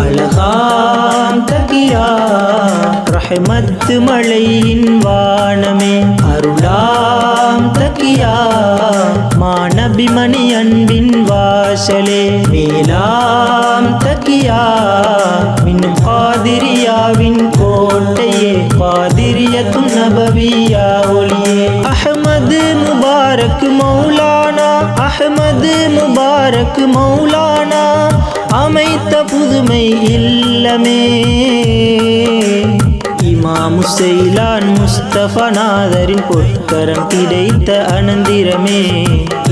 அழகாம் தகியா ரஹ்மத் மழையின் வானமே அருளாம் தகியா மாநபிமணி அன்பின் வாசலே மேலாம் தகியா மின் காதிரியாவின் கோட்டையே காதிரியத்து நபவியா ஒளியே அஹ்மது முபாரக் மௌலானா அஹ்மது முபாரக் மௌலானா அமைத்த புதுமை இல்லமே இமாம் செய்லான் முஸ்தபநாதரின் பொற்கரம் கிடைத்த அனந்திரமே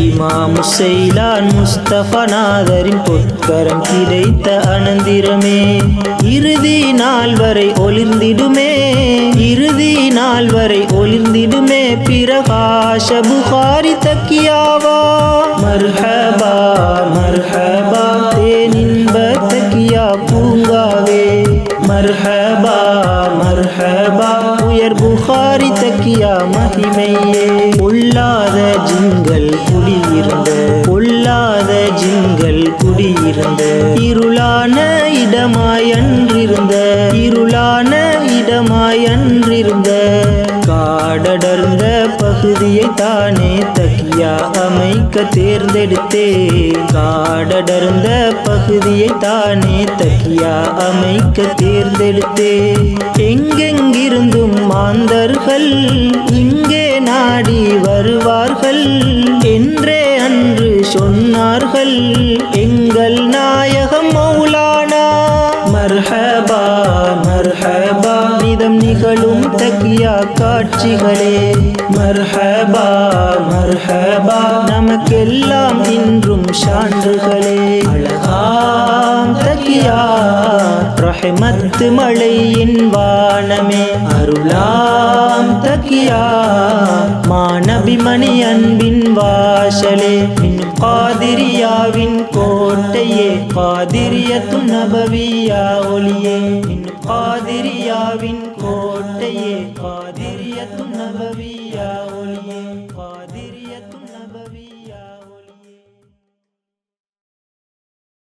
இமாம் செய்லான் முஸ்தபநாதரின் பொற்கரம் கிடைத்த அனந்திரமே இறுதி நாள் வரை ஒளிர்ந்திடுமே இறுதி நாள் வரை ஒளிர்ந்திடுமே பிரகாஷ புகாரி தக்கியாவா மர்ஹபா மர்ஹபா தேனின்ப தக்கியா பூங்காவே மர்ஹபா மர்ஹபா உயர் புகாரி தக்கியா மகிமையே பொல்லாத ஜின்கள் குடியிருந்த பொல்லாத ஜின்கள் குடியிருந்த இருளான இடமாய் அன்றிருந்த இருளான இடமாய் அன்றிருந்த காடடர்ந்த பகுதியை தானே தக்கியா அமைக்க தேர்ந்தெடுத்தே காடடர்ந்த பகுதியை தானே தக்கியா அமைக்க தேர்ந்தெடுத்தே எங்கெங்கிருந்தும் மாந்தர்கள் இங்கே நாடி வருவார்கள் என்றே அன்று சொன்னார்கள் எங்கள் நாயகம் மௌலானா மர்ஹபா மர்ஹபா நிதம் நிகழும் தக்கியா காட்சிகளே மர்ஹபா மர்ஹபா நமக்கெல்லாம் இன்றும் சான்றுகளே அழகாம் தக்கியா ரஹ்மத் மழையின் வானமே அருளாம் தக்கியா மாநபிமணி அன்பின் வாசலே மின் காதிரியாவின் கோட்டையே காதிரியத்து நபவியா ஒளியே மின் காதிரியாவின் கோட்டையே காதிரியத்து நபவியா ஒளியே